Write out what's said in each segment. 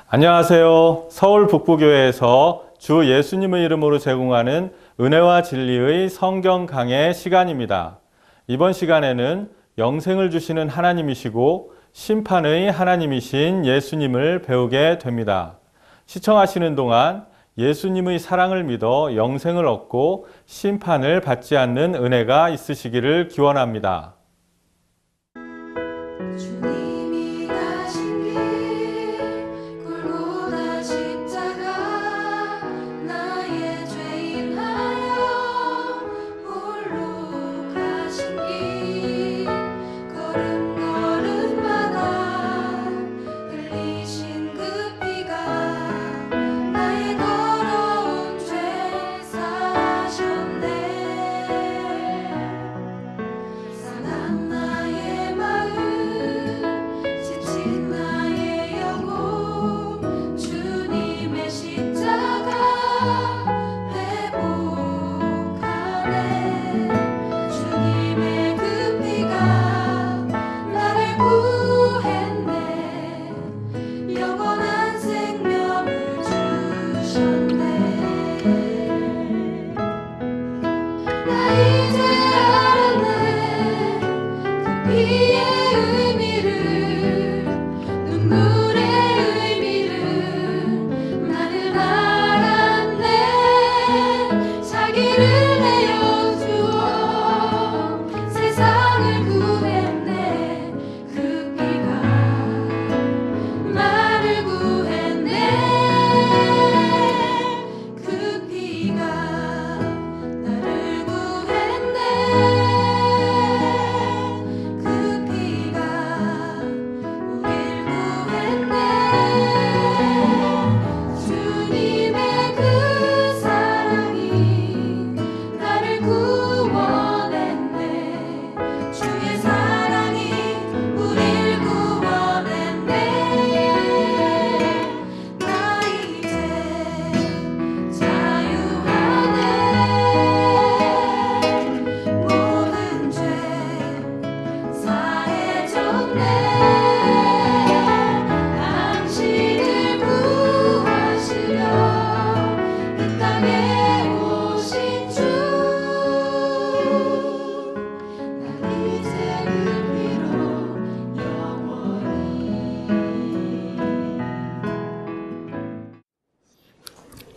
안녕하세요. 서울 북부교회에서 주 예수님의 이름으로 제공하는 은혜와 진리의 성경 강해 시간입니다. 이번 시간에는 영생을 주시는 하나님이시고 심판의 하나님이신 예수님을 배우게 됩니다. 시청하시는 동안 예수님의 사랑을 믿어 영생을 얻고 심판을 받지 않는 은혜가 있으시기를 기원합니다.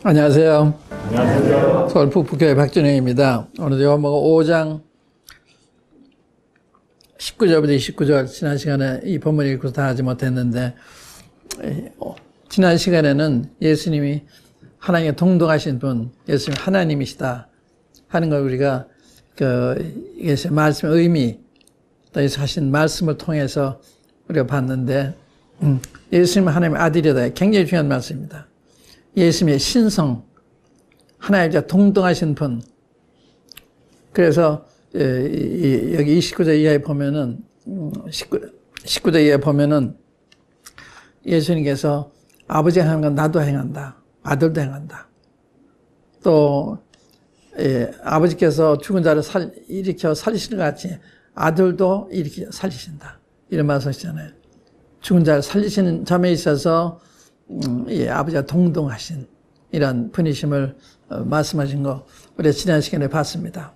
안녕하세요. 안녕하세요. 서울 북부교회 박준영입니다. 오늘 요한복음 5장 19절부터 29절 지난 시간에 이 본문 읽고 다 하지 못했는데 지난 시간에는 예수님이 하나님의 동등하신 분, 예수님 하나님이시다 하는 걸 우리가 이게 말씀의 의미, 또 예수 하신 말씀을 통해서 우리가 봤는데 예수님은 하나님의 아들이다. 굉장히 중요한 말씀입니다. 예수님의 신성, 하나님과 동등하신 분. 그래서 여기 29절 이하에 보면은 19절 이하에 보면은 예수님께서 아버지가 행한 건 나도 행한다. 아들도 행한다. 또 아버지께서 죽은 자를 일으켜 살리시는 것 같이 아들도 일으켜 살리신다. 이런 말씀이잖아요. 죽은 자를 살리시는 점에 있어서 아버지가 동등하신 이런 분이심을 말씀하신 거 우리가 지난 시간에 봤습니다.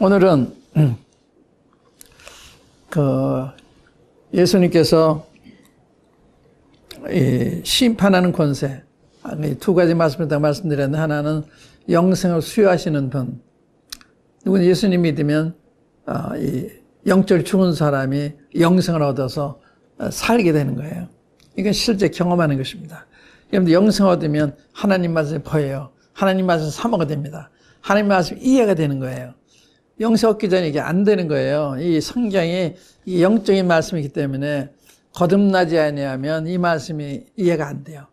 오늘은 예수님께서 심판하는 권세, 두 가지 말씀을 다 말씀드렸는데 하나는 영생을 수여하시는 분. 누구는 예수님 믿으면 영적으로 죽은 사람이 영생을 얻어서 살게 되는 거예요. 이건 실제 경험하는 것입니다. 여러분들 영생 얻으면 하나님 말씀이 보여요. 하나님 말씀 사모가 됩니다. 하나님 말씀 이해가 되는 거예요. 영생 얻기 전에 이게 안 되는 거예요. 이 성경이 이 영적인 말씀이기 때문에 거듭나지 아니하면 이 말씀이 이해가 안 돼요.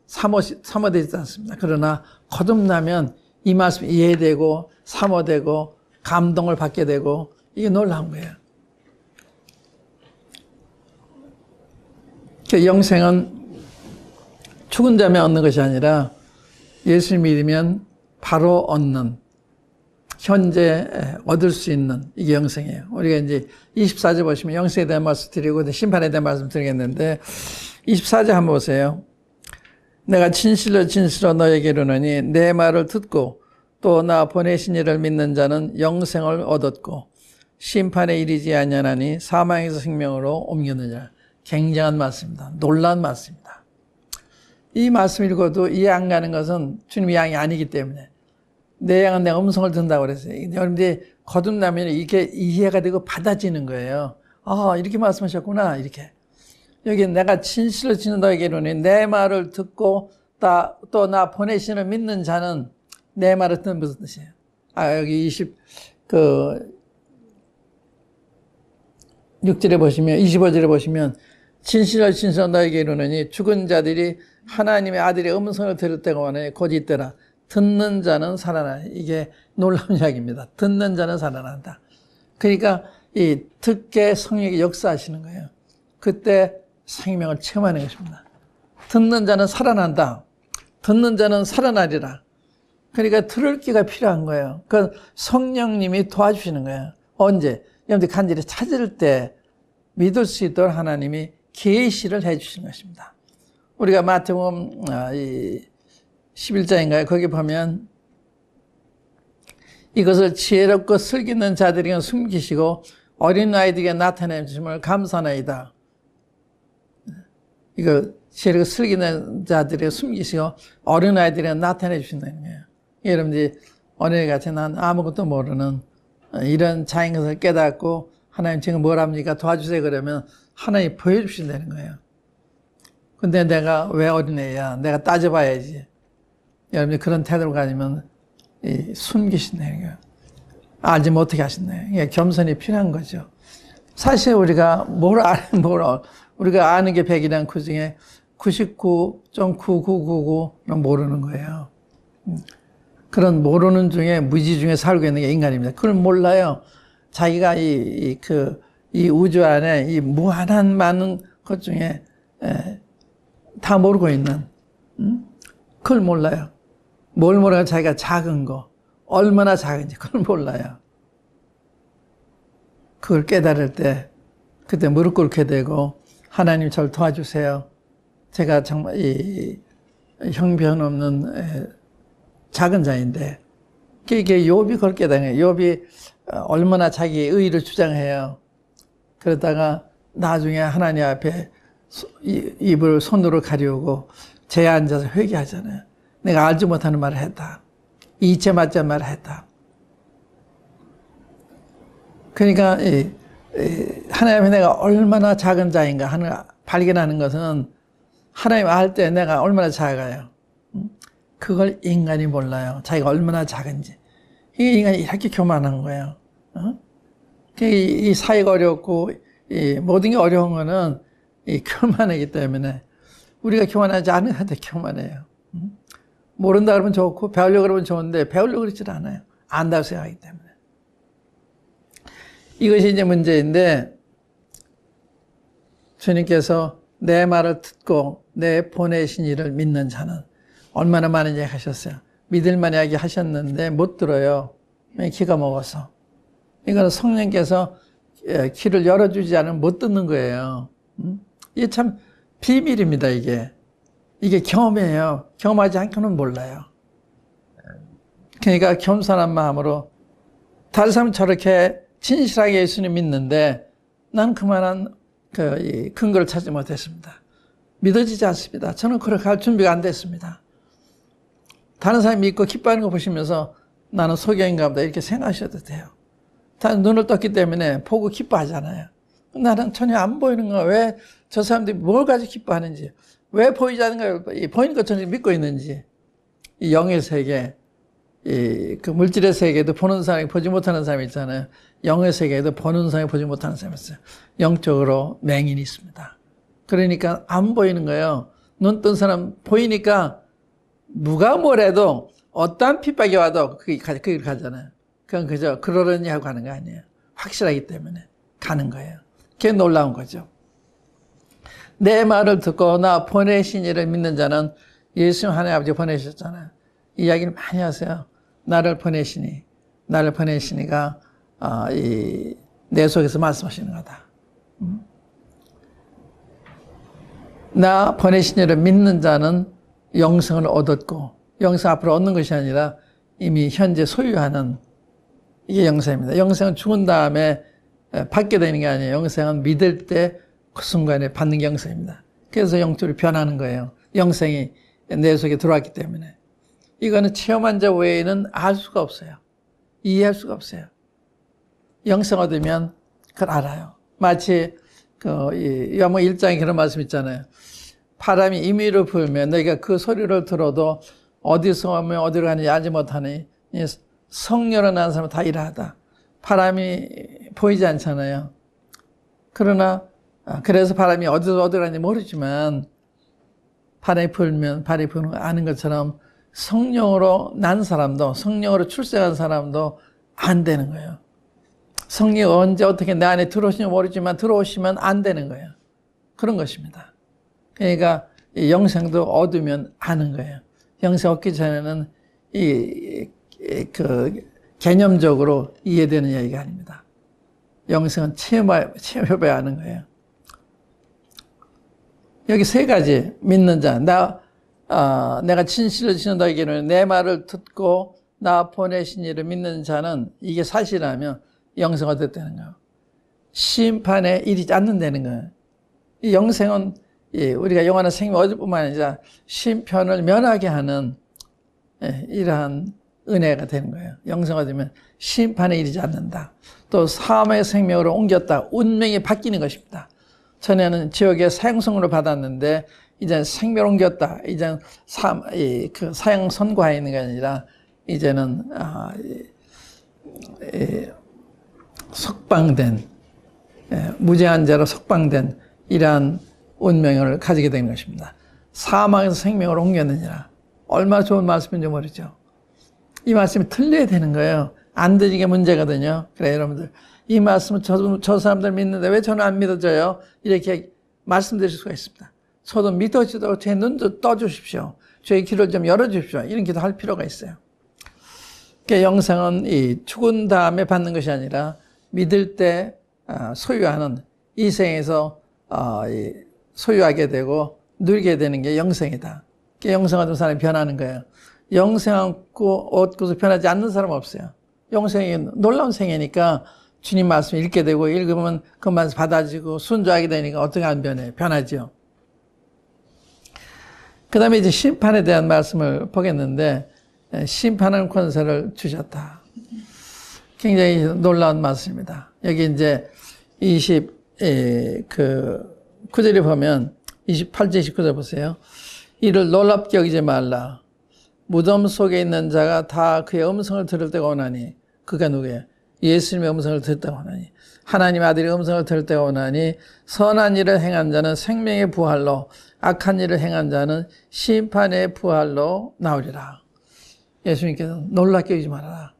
사모되지 않습니다. 그러나 거듭나면 이 말씀이 이해되고 사모되고 감동을 받게 되고 이게 놀라운 거예요. 그 영생은 죽은 자면 얻는 것이 아니라 예수를 믿으면 바로 얻는, 현재 얻을 수 있는, 이게 영생이에요. 우리가 이제 24절 보시면 영생에 대한 말씀 드리고 심판에 대한 말씀 드리겠는데 24절 한번 보세요. 내가 진실로 너에게 이르노니 내 말을 듣고 또 나 보내신 이를 믿는 자는 영생을 얻었고 심판에 이르지 아니하나니 사망에서 생명으로 옮겼느니라. 굉장한 말씀입니다. 놀라운 말씀입니다. 이 말씀 읽어도 이해 안 가는 것은 주님의 양이 아니기 때문에 내 양은 내 음성을 듣는다고 그랬어요. 여러분들이 거듭나면 이게 이해가 되고 받아지는 거예요. 아, 이렇게 말씀하셨구나, 이렇게. 여기 내가 진실로 너에게 이르노니 내 말을 듣고 또 나 보내시는 믿는 자는 내 말을 듣는 무슨 뜻이에요? 여기 6절에 보시면, 25절에 보시면 진실로 너에게 이르노니 죽은 자들이 하나님의 아들의 음성을 들을 때가 오나니 곧 이때라. 듣는 자는 살아나니. 이게 놀라운 이야기입니다. 듣는 자는 살아난다. 그러니까 이 듣게 성령이 역사하시는 거예요. 그때 생명을 체험하는 것입니다. 듣는 자는 살아난다. 듣는 자는 살아나리라. 그러니까 들을 기가 필요한 거예요. 그 성령님이 도와주시는 거예요. 언제? 여러분들 간절히 찾을 때 믿을 수 있도록 하나님이 계시를 해 주시는 것입니다. 우리가 마태복음 11장인가요? 거기 보면 이것을 지혜롭고 슬기는 자들에게 숨기시고 어린아이들에게 나타내 주심을 감사나이다. 이거 지혜롭고 슬기는 자들에게 숨기시고 어린아이들에게 나타내 주신다는 거예요. 여러분들이 어린애같이 난 아무것도 모르는 이런 자인 것을 깨닫고 하나님 지금 뭘 합니까? 도와주세요 그러면 하나님이 보여주신다는 거예요. 근데 내가 왜 어린애야? 내가 따져봐야지. 여러분이 그런 태도로 가지면 숨기신다는 거예요. 알지 못하게 하신다는 거예요. 겸손이 필요한 거죠. 사실 우리가 우리가 아는 게 100이란 그 중에 99.9999는 모르는 거예요. 그런 모르는 중에 무지 중에 살고 있는 게 인간입니다. 그걸 몰라요. 자기가 이 우주 안에 이 무한한 많은 것 중에 다 모르고 있는, 그걸 몰라요. 뭘 몰라요? 자기가 작은 거, 얼마나 작은지 그걸 몰라요. 그걸 깨달을 때 그때 무릎 꿇게 되고 하나님 저를 도와주세요. 제가 정말 이 형편없는 작은 자인데, 이게 욥이 그걸 깨달아요. 욥이 얼마나 자기의 의의를 주장해요. 그러다가 나중에 하나님 앞에 입을 손으로 가리우고 제에 앉아서 회개하잖아요. 내가 알지 못하는 말을 했다. 이체 맞지 않은 말을 했다. 그러니까 하나님 앞에 내가 얼마나 작은 자인가 하는 발견하는 것은 하나님 알 때 내가 얼마나 작아요. 그걸 인간이 몰라요. 자기가 얼마나 작은지. 이 인간이 이렇게 교만한 거예요. 이 사회가 어렵고 모든 게 어려운 거는 이 교만이기 때문에 우리가 교만하지 않은 한테 교만해요. 모른다 그러면 좋고 배우려고 그러면 좋은데 배우려고 그러지 않아요. 안다고 생각하기 때문에. 이것이 이제 문제인데 주님께서 내 말을 듣고 내 보내신 이를 믿는 자는 얼마나 많은 이야기 하셨어요. 믿을만 이야기 하셨는데 못 들어요. 기가 먹어서. 이거는 성령께서 귀를 열어주지 않으면 못 듣는 거예요. 이게 참 비밀입니다, 이게. 이게 경험이에요. 경험하지 않고는 몰라요. 그러니까 겸손한 마음으로 다른 사람은 저렇게 진실하게 예수님 믿는데 난 그만한 근거를 찾지 못했습니다. 믿어지지 않습니다. 저는 그렇게 할 준비가 안 됐습니다. 다른 사람이 믿고 기뻐하는 거 보시면서 나는 소경인가 보다 이렇게 생각하셔도 돼요. 다 눈을 떴기 때문에 보고 기뻐하잖아요. 나는 전혀 안 보이는 거야. 왜 저 사람들이 뭘 가지고 기뻐하는지, 왜 보이지 않는 거야, 보이는 것처럼 믿고 있는지. 이 영의 세계, 그 물질의 세계에도 보는 사람이 보지 못하는 사람이 있잖아요. 영의 세계에도 보는 사람이 보지 못하는 사람이 있어요. 영적으로 맹인이 있습니다. 그러니까 안 보이는 거예요. 눈 뜬 사람 보이니까 누가 뭐래도 어떠한 핍박이 와도 그 길 가잖아요. 그건 그저 그러려니 하고 가는 거 아니에요. 확실하기 때문에 가는 거예요. 그게 놀라운 거죠. 내 말을 듣고 나 보내신 이를 믿는 자는 예수 하나님 아버지 보내셨잖아요. 이야기를 많이 하세요. 나를 보내시니가 내 속에서 말씀하시는 거다. 나 보내신 이를 믿는 자는 영생을 얻었고, 영생 앞으로 얻는 것이 아니라 이미 현재 소유하는 이게 영생입니다. 영생은 죽은 다음에 받게 되는 게 아니에요. 영생은 믿을 때 그 순간에 받는 게 영생입니다. 그래서 영적으로 변하는 거예요. 영생이 내 속에 들어왔기 때문에. 이거는 체험한 자 외에는 알 수가 없어요. 이해할 수가 없어요. 영생 얻으면 그걸 알아요. 마치 요한복음 1장에 그런 말씀 있잖아요. 바람이 임의로 불면 너희가 그 소리를 들어도 어디서 오면 어디로 가는지 알지 못하니 성령으로 난 사람은 다 이러하다. 바람이 보이지 않잖아요. 그러나 그래서 바람이 어디로 가는지 모르지만 바람이 불면 바람이 부는 거 아는 것처럼 성령으로 난 사람도, 성령으로 출생한 사람도 안 되는 거예요. 성령이 언제 어떻게 내 안에 들어오시는지 모르지만 들어오시면 안 되는 거예요. 그런 것입니다. 그러니까 이 영생도 얻으면 아는 거예요. 영생 얻기 전에는 개념적으로 이해되는 얘기가 아닙니다. 영생은 체험해봐야 하는 거예요. 여기 세 가지 믿는 자. 내가 진실을 지는 너에게는 내 말을 듣고 나 보내신 이를 믿는 자는 이게 사실이라면 영생 얻었다는 거예요. 심판에 이르지 않는다는 거예요. 이 영생은 우리가 영원한 생명 얻을 뿐만 아니라 심판을 면하게 하는 이러한 은혜가 되는 거예요. 영생 얻으면 심판에 이르지 않는다. 또 사망의 생명으로 옮겼다. 운명이 바뀌는 것입니다. 전에는 지옥의 사형선고를 받았는데 이제는 생명을 옮겼다. 이제는 사형 선고하에 있는 게 아니라 이제는 석방된 무죄한 자로 석방된 이러한 운명을 가지게 되는 것입니다. 사망에서 생명으로 옮겼느니라. 얼마나 좋은 말씀인지 모르죠. 이 말씀이 틀려야 되는 거예요. 안 들리게 문제거든요. 그래 여러분들 이 말씀은 저 사람들 믿는데 왜 저는 안 믿어져요? 이렇게 말씀드릴 수가 있습니다. 저도 믿어지도록 제 눈도 떠주십시오. 저의 길을 좀 열어주십시오. 이런 기도 할 필요가 있어요. 그러니까 영생은 이 죽은 다음에 받는 것이 아니라 믿을 때 소유하는 이 생에서 소유하게 되고 누리게 되는 게 영생이다. 그러니까 영생 얻은 사람이 변하는 거예요. 영생 얻고서 변하지 않는 사람은 없어요. 영생이 놀라운 생이니까 주님 말씀 읽게 되고 읽으면 그 말씀 받아지고 순종하게 되니까 어떻게 안 변해요? 변하죠. 그 다음에 이제 심판에 대한 말씀을 보겠는데 심판하는 권세를 주셨다. 굉장히 놀라운 말씀입니다. 여기 이제 9절에 보면 28절 29절 보세요. 이를 놀랍게 여기지 말라. 무덤 속에 있는 자가 다 그의 음성을 들을 때가 오나니 그가 누구예요? 예수님의 음성을 들을 때가 오나니 하나님 아들의 음성을 들을 때가 오나니 선한 일을 행한 자는 생명의 부활로 악한 일을 행한 자는 심판의 부활로 나오리라. 예수님께서 놀랍게 여기지 말아라.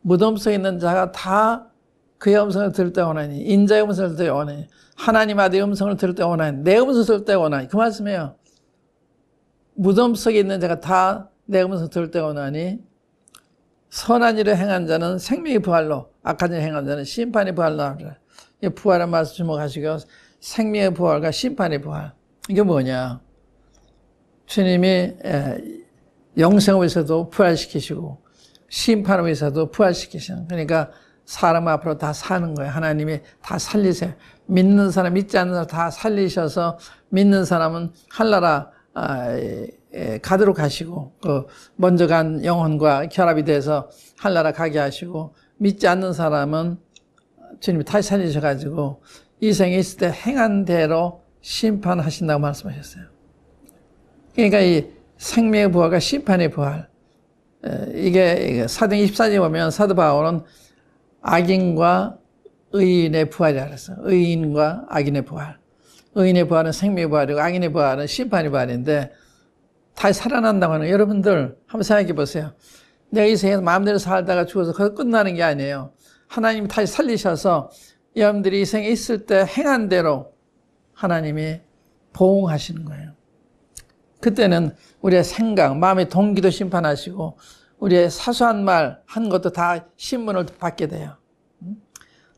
무덤 속에 있는 자가 다 그의 음성을 들을 때가 오나니 인자의 음성을 들을 때가 오나니 하나님 아들의 음성을 들을 때가 오나니 내 음성을 들을 때가 오나니 그 말씀이에요. 무덤 속에 있는 자가 다 내 음성을 들을 때가 오나니 선한 일을 행한 자는 생명의 부활로 악한 일을 행한 자는 심판의 부활로 나오리라. 이 부활의 말씀 주목하시고 생명의 부활과 심판의 부활 이게 뭐냐? 주님이 영생을 위해서도 부활시키시고 심판을 위해서도 부활시키시는 그러니까 사람 앞으로 다 사는 거예요. 하나님이 다 살리세요. 믿는 사람 믿지 않는 사람 다 살리셔서 믿는 사람은 하늘나라 가도록 하시고 먼저 간 영혼과 결합이 돼서 하늘나라 가게 하시고 믿지 않는 사람은 주님이 다시 살리셔가지고 이 생에 있을 때 행한 대로 심판하신다고 말씀하셨어요. 그러니까 이 생명의 부활과 심판의 부활 이게 사도행 24장에 보면 사도 바울은 악인과 의인의 부활이라고 했어요. 의인과 악인의 부활. 의인의 부활은 생명의 부활이고 악인의 부활은 심판의 부활인데 다시 살아난다고 하는 여러분들 한번 생각해 보세요. 내가 이 세상에서 마음대로 살다가 죽어서 그거 끝나는 게 아니에요. 하나님이 다시 살리셔서 여러분들이 이 생에 있을 때 행한 대로 하나님이 보응하시는 거예요. 그때는 우리의 생각, 마음의 동기도 심판하시고 우리의 사소한 말 한 것도 다 신문을 받게 돼요.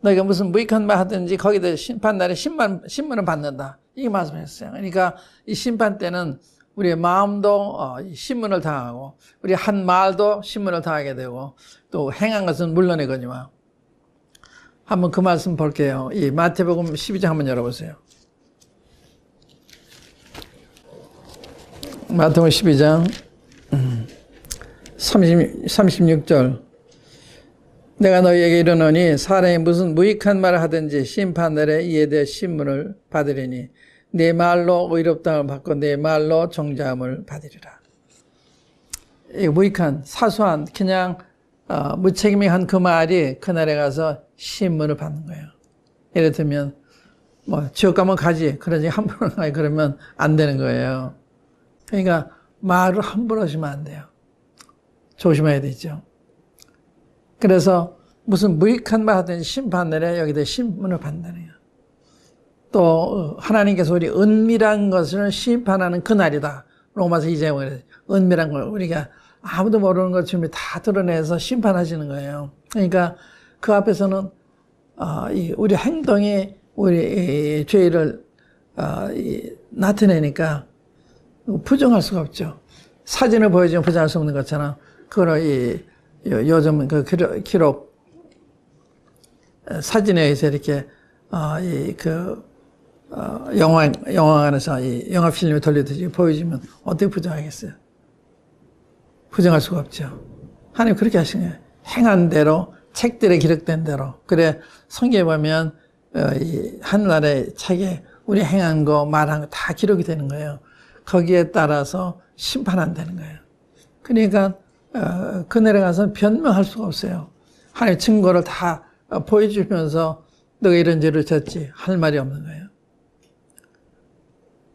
너희가 무슨 무익한 말 하든지 거기다 심판날에 신문을 받는다. 이게 말씀했어요. 그러니까 이 심판 때는 우리의 마음도 신문을 당하고 우리 한 말도 신문을 당하게 되고 또 행한 것은 물론이거니와. 한번 그 말씀 볼게요. 이 마태복음 12장 한번 열어보세요. 마태복음 12장 36절. 내가 너희에게 이르노니 사람이 무슨 무익한 말을 하든지 심판날에 이에 대해 신문을 받으리니 내 말로 의롭다함을 받고 내 말로 정죄함을 받으리라. 이 무익한 사소한 그냥 무책임히 한 그 말이 그날에 가서 신문을 받는 거예요. 예를 들면 뭐 지옥 가면 가지 그러지 함부로 가지 그러면 안 되는 거예요. 그러니까 말을 함부로 하시면 안 돼요. 조심해야 되죠. 그래서 무슨 무익한 말 하든지 심판날에 여기다 신문을 받는다는 거예요. 또 하나님께서 우리 은밀한 것을 심판하는 그날이다. 로마서 2장에 보면 은밀한 걸 우리가 아무도 모르는 것 지금 다 드러내서 심판하시는 거예요. 그러니까 그 앞에서는 우리 행동이 우리 죄를 나타내니까 부정할 수가 없죠. 사진을 보여주면 부정할 수 없는 것처럼 그걸 요즘 그 기록 사진에 의해서 이렇게 영화관에서 이 영화 필름을 돌리듯이 보여주면 어떻게 부정하겠어요? 부정할 수가 없죠. 하나님 그렇게 하신 거예요. 행한 대로 책들에 기록된 대로. 그래 성경에 보면 이 하늘나라의 책에 우리 행한 거 말한 거 다 기록이 되는 거예요. 거기에 따라서 심판한다는 거예요. 그러니까 그날에 가서 변명할 수가 없어요. 하나님 증거를 다 보여주면서 너가 이런 죄를 졌지 할 말이 없는 거예요.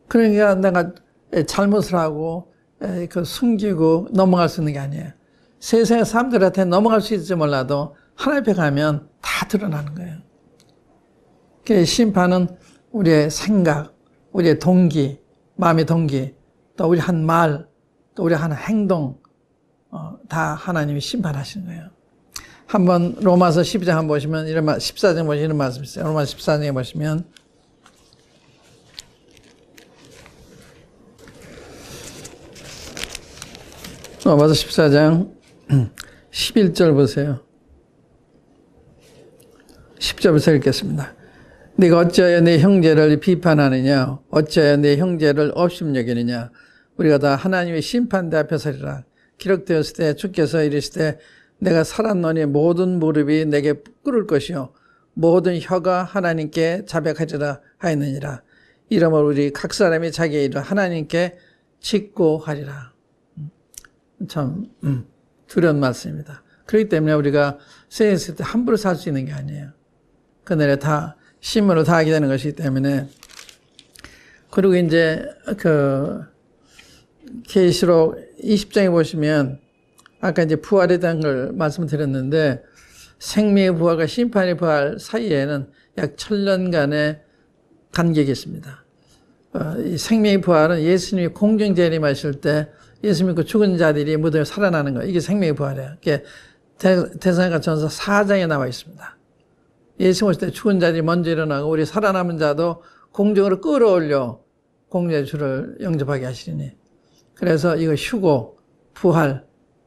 그러니까 내가 잘못을 하고 숨기고 넘어갈 수 있는 게 아니에요. 세상의 사람들한테 넘어갈 수 있을지 몰라도 하나님 앞에 가면 다 드러나는 거예요. 그 심판은 우리의 생각, 우리의 동기, 마음의 동기, 또 우리 한 말, 또 우리 하는 행동 다 하나님이 심판하시는 거예요. 한번 로마서 12장 한번 보시면 이런 14장 보시면 이런 말씀 있어요. 로마서 14장에 보시면 로마서 14장 11절 보세요. 10절부터 읽겠습니다. 네가 어찌하여 내 형제를 비판하느냐 어찌하여 내 형제를 업심여기느냐 우리가 다 하나님의 심판대 앞에 서리라. 기록되었을 때 주께서 이르시되 내가 살았노니 모든 무릎이 내게 꿇을 것이요 모든 혀가 하나님께 자백하리라 하였느니라. 이러므로 우리 각 사람이 자기의 일을 하나님께 직고하리라. 참 두려운 말씀입니다. 그렇기 때문에 우리가 세상에 때 함부로 살 수 있는 게 아니에요. 그날에 다 신문을 다 하게 되는 것이기 때문에. 그리고 이제 계시록 20장에 보시면 아까 이제 부활에 대한 걸 말씀드렸는데 생명의 부활과 심판의 부활 사이에는 약 1000년간의 간격이 있습니다. 이 생명의 부활은 예수님이 공중 재림하실 때 예수 믿고 죽은 자들이 무덤에 살아나는 거 이게 생명의 부활이에요. 이게 데살로니가 전서 4장에 나와 있습니다. 예수 오실 때 죽은 자들이 먼저 일어나고 우리 살아남은 자도 공중으로 끌어올려 공중의 주를 영접하게 하시리니. 그래서 이거 휴고, 부활,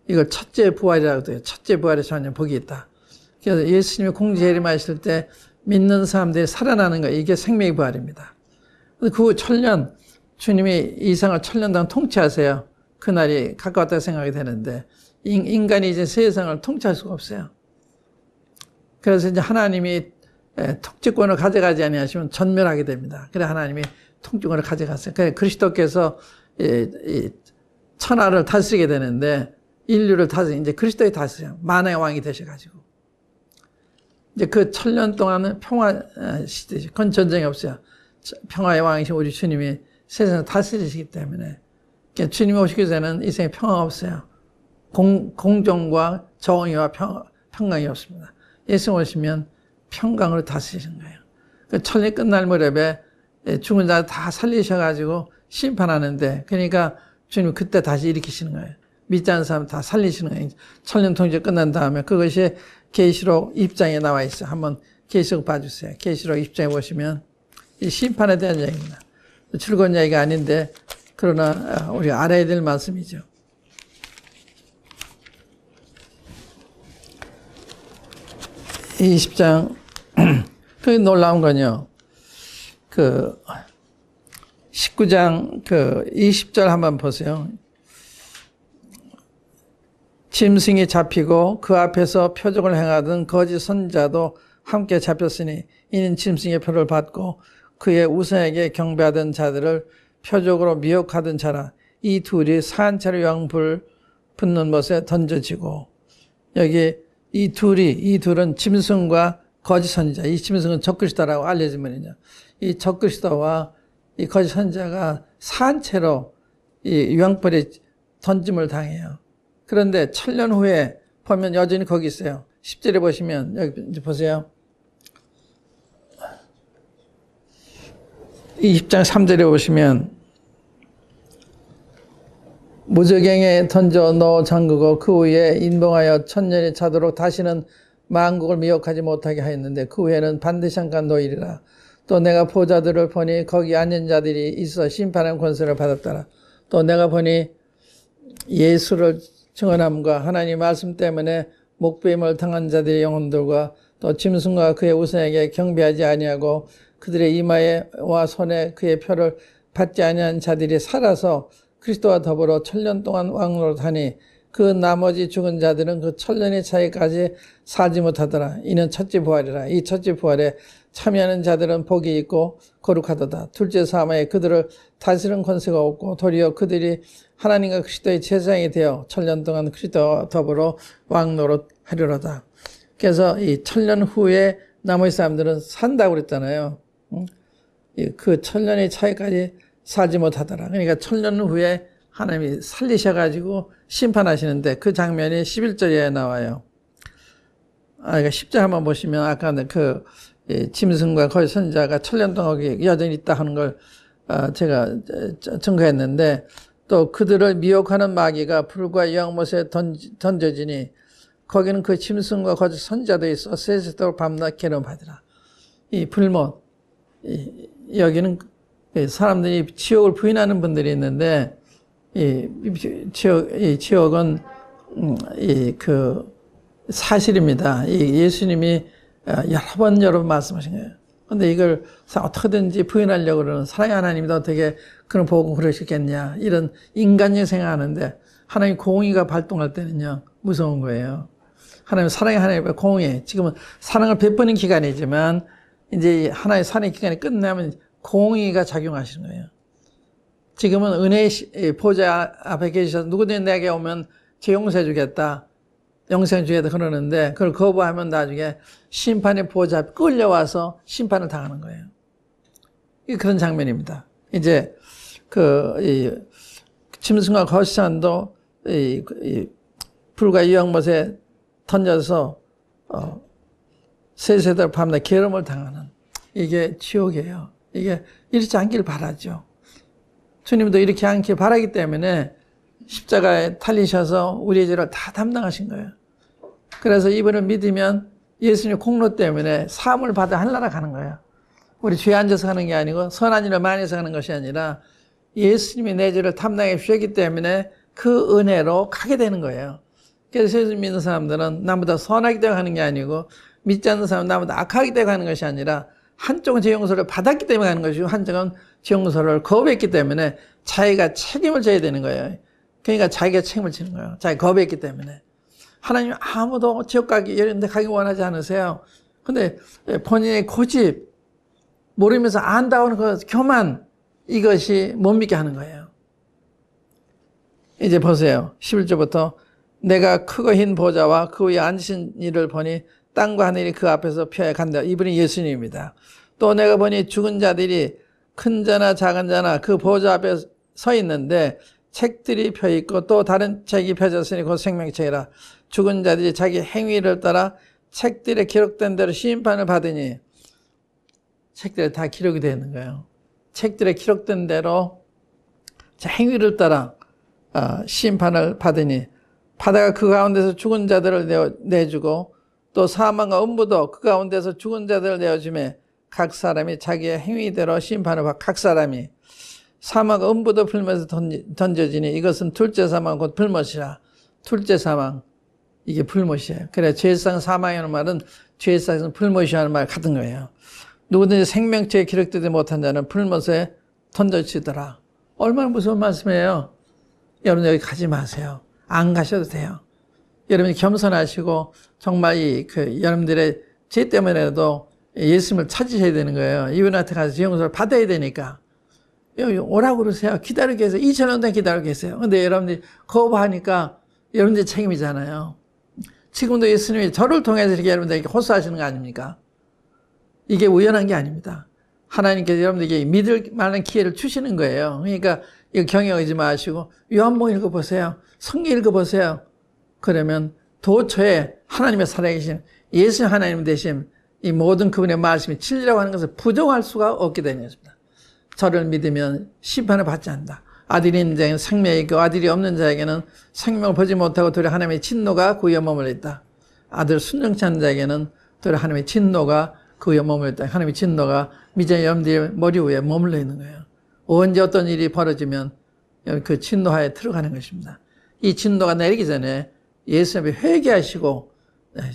이걸 첫째 부활이라고 해요. 첫째 부활에서 하는 복이 있다. 그래서 예수님이 공중 재림하실 때 믿는 사람들이 살아나는 거 이게 생명의 부활입니다. 그 후 1000년 주님이 이 세상을 1000년 동안 통치하세요. 그날이 가까웠다고 생각이 되는데 인간이 이제 세상을 통치할 수가 없어요. 그래서 이제 하나님이 통치권을 가져가지 아니하시면 전멸하게 됩니다. 그래 하나님이 통치권을 가져갔어요. 그래 그리스도께서 이 천하를 다스리게 되는데 인류를 다스리 이제 그리스도의 다스려 만왕의 왕이 되셔가지고 이제 그 1000년 동안은 평화 시대죠. 그건 전쟁이 없어요. 평화의 왕이신 우리 주님이 세상을 다스리시기 때문에 주님이 오시기 전에는 이 세상에 평화가 없어요. 공정과 정의와 평강이 없습니다. 예수 오시면 평강으로 다스리는 거예요. 그 천리 끝날 무렵에 죽은 자 다 살리셔가지고 심판하는데, 그러니까 주님 그때 다시 일으키시는 거예요. 믿지 않는 사람 다 살리시는 거예요. 천년 통치 끝난 다음에 그것이 계시록 2장에 나와 있어요. 한번 계시록 봐주세요. 계시록 2장에 보시면 이 심판에 대한 얘기입니다. 즐거운 얘기가 아닌데 그러나 우리가 알아야 될 말씀이죠. 20장 그 놀라운 건요. 19장 20절 한번 보세요. 짐승이 잡히고 그 앞에서 표적을 행하던 거짓 선지자도 함께 잡혔으니 이는 짐승의 표를 받고 그의 우상에게 경배하던 자들을 표적으로 미혹하던 자라. 이 둘이 사한채로 영불 붙는 못에 던져지고, 여기 이 둘은 짐승과 거짓 선지자, 이 짐승은 적그리스도라고 알려진 분이죠. 이 적그리스도와 이 거짓 선지자가 사한채로 이 유황불에 던짐을 당해요. 그런데 1000년 후에 보면 여전히 거기 있어요. 10절에 보시면, 여기 보세요. 20장 3절에 보시면, 무저갱에 던져 넣어 잠그고 그 후에 인봉하여 1000년이 차도록 다시는 만국을 미혹하지 못하게 하였는데 그 후에는 반드시 한간 노이리라. 또 내가 보자들을 보니 거기 앉은 자들이 있어 심판하는 권세를 받았더라. 또 내가 보니 예수를 증언함과 하나님 말씀 때문에 목배임을 당한 자들의 영혼들과 또 짐승과 그의 우상에게 경배하지 아니하고 그들의 이마에와 손에 그의 표를 받지 아니한 자들이 살아서 그리스도와 더불어 1000년 동안 왕노릇하니 그 나머지 죽은 자들은 그 1000년의 차이까지 살지 못하더라. 이는 첫째 부활이라. 이 첫째 부활에 참여하는 자들은 복이 있고 거룩하도다. 둘째 사마에 그들을 다스리는 권세가 없고 도리어 그들이 하나님과 그리스도의 제사장이 되어 1000년 동안 그리스도와 더불어 왕노릇하리로다. 그래서 이 1000년 후에 나머지 사람들은 산다고 그랬잖아요. 그 1000년의 차이까지 살지 못하더라. 그러니까 1000년 후에 하나님이 살리셔가지고 심판하시는데 그 장면이 11절에 나와요. 그러니까 10절 한번 보시면 아까 짐승과 거짓 선지자가 1000년 동안 여전히 있다 하는 걸 제가 증거했는데, 또 그들을 미혹하는 마귀가 불과 영못에 던져지니 거기는 그 짐승과 거짓 선지자도 있어 세세토록 밤낮 괴로움하더라. 이 불못, 여기는 사람들이 지옥을 부인하는 분들이 있는데, 이 지옥은 사실입니다. 예수님이 여러 번 말씀하신 거예요. 근데 이걸 어떻게든지 부인하려고 그러는, 사랑의 하나님도 어떻게 그런 보고 그러시겠냐, 이런 인간이 생각하는데, 하나님 공의가 발동할 때는요 무서운 거예요. 하나님 사랑의 하나님의 공의, 지금은 사랑을 베푸는 기간이지만 이제 하나의 사랑의 기간이 끝나면 공의가 작용하시는 거예요. 지금은 은혜의 보좌 앞에 계셔서 누구든지 내게 오면 죄 용서해 주겠다, 영생 주겠다 그러는데, 그걸 거부하면 나중에 심판의 보좌 앞에 끌려와서 심판을 당하는 거예요. 그런 장면입니다. 이제 짐승과 거짓선도 불과 유황못에 던져서 세세들 밤낮 괴로움을 당하는, 이게 지옥이에요. 이게 이렇지 않길 바라죠. 주님도 이렇게 않길 바라기 때문에 십자가에 달리셔서 우리의 죄를 다 담당하신 거예요. 그래서 이분을 믿으면 예수님 공로 때문에 사함을 받아 하늘나라 가는 거예요. 우리 죄 앉아서 가는 게 아니고 선한 일을 많이 해서 가는 것이 아니라 예수님이 내 죄를 담당해 주셨기 때문에 그 은혜로 가게 되는 거예요. 그래서 예수 믿는 사람들은 나보다 선하기 때문에 가는 게 아니고, 믿지 않는 사람은 나보다 악하기 때문에 가는 것이 아니라, 한쪽은 죄 용서를 받았기 때문에 가는 것이고 한쪽은 죄 용서를 거부했기 때문에 자기가 책임을 져야 되는 거예요. 그러니까 자기가 책임을 지는 거예요. 자기가 거부했기 때문에. 하나님 아무도 지옥 가기, 이런 데 가기 원하지 않으세요. 근데 본인의 고집, 모르면서 안다고 하는 그 교만, 이것이 못 믿게 하는 거예요. 이제 보세요. 11절부터 내가 크고 흰 보좌와 그 위에 앉으신 이를 보니 땅과 하늘이 그 앞에서 펴야 간다. 이분이 예수님입니다. 또 내가 보니 죽은 자들이 큰 자나 작은 자나 그 보좌 앞에 서 있는데 책들이 펴 있고 또 다른 책이 펴졌으니 곧 생명책이라. 죽은 자들이 자기 행위를 따라 책들에 기록된 대로 심판을 받으니, 책들에 다 기록이 되어 있는 거예요. 책들에 기록된 대로 제 행위를 따라 심판을 받으니 바다가 그 가운데서 죽은 자들을 내주고 또 사망과 음부도 그 가운데서 죽은 자들을 내어주매 각 사람이 자기의 행위대로 심판을 받고 각 사람이 사망과 음부도 불못에 던져지니 이것은 둘째 사망 곧 불못이라. 둘째 사망 이게 불못이에요. 그래 죄상 사망이라는 말은 죄상은 불못이라는 말 같은 거예요. 누구든지 생명체에 기록되지 못한 자는 불못에 던져지더라. 얼마나 무서운 말씀이에요. 여러분 여기 가지 마세요. 안 가셔도 돼요. 여러분이 겸손하시고 정말 여러분들의 죄 때문에라도 예수님을 찾으셔야 되는 거예요. 이분한테 가서 용서를 받아야 되니까. 여기 오라고 그러세요. 기다리고 계세요. 2000년 동안 기다리고 계세요. 근데 여러분들이 거부하니까 여러분들이 책임이잖아요. 지금도 예수님이 저를 통해서 이렇게 여러분들에게 호소하시는 거 아닙니까? 이게 우연한 게 아닙니다. 하나님께서 여러분들에게 믿을 만한 기회를 주시는 거예요. 그러니까 이거 경영하지 마시고 요한복음 읽어보세요. 성경 읽어보세요. 그러면 도처에 하나님의 살아계신 예수 하나님 되신 이 모든 그분의 말씀이 진리라고 하는 것을 부정할 수가 없게 되는 것입니다. 저를 믿으면 심판을 받지 않는다. 아들이 있는 자에게는 생명이 있고 아들이 없는 자에게는 생명을 보지 못하고 도리어 하나님의 진노가 그 위에 머물러 있다. 아들 순종치 않는 자에게는 도리어 하나님의 진노가 그 위에 머물러 있다. 하나님의 진노가 미제 여러분들의 머리 위에 머물러 있는 거예요. 언제 어떤 일이 벌어지면 그 진노하에 들어가는 것입니다. 이 진노가 내리기 전에 예수님이 회개하시고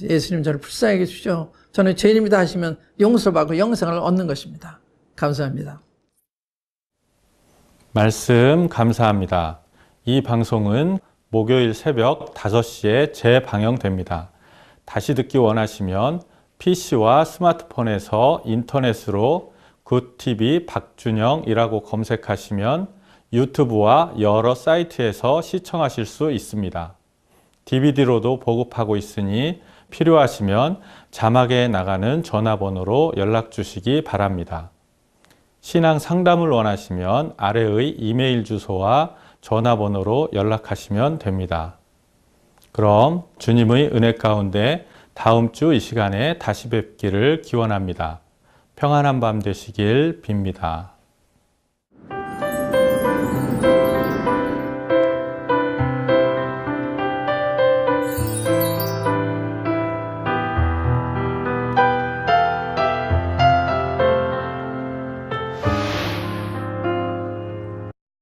예수님 저를 불쌍히 해주시오. 저는 죄인입니다 하시면 용서받고 영생을 얻는 것입니다. 감사합니다. 말씀 감사합니다. 이 방송은 목요일 새벽 5시에 재방영됩니다. 다시 듣기 원하시면 PC와 스마트폰에서 인터넷으로 굿TV 박준영이라고 검색하시면 유튜브와 여러 사이트에서 시청하실 수 있습니다. DVD로도 보급하고 있으니 필요하시면 자막에 나가는 전화번호로 연락 주시기 바랍니다. 신앙 상담을 원하시면 아래의 이메일 주소와 전화번호로 연락하시면 됩니다. 그럼 주님의 은혜 가운데 다음 주 이 시간에 다시 뵙기를 기원합니다. 평안한 밤 되시길 빕니다.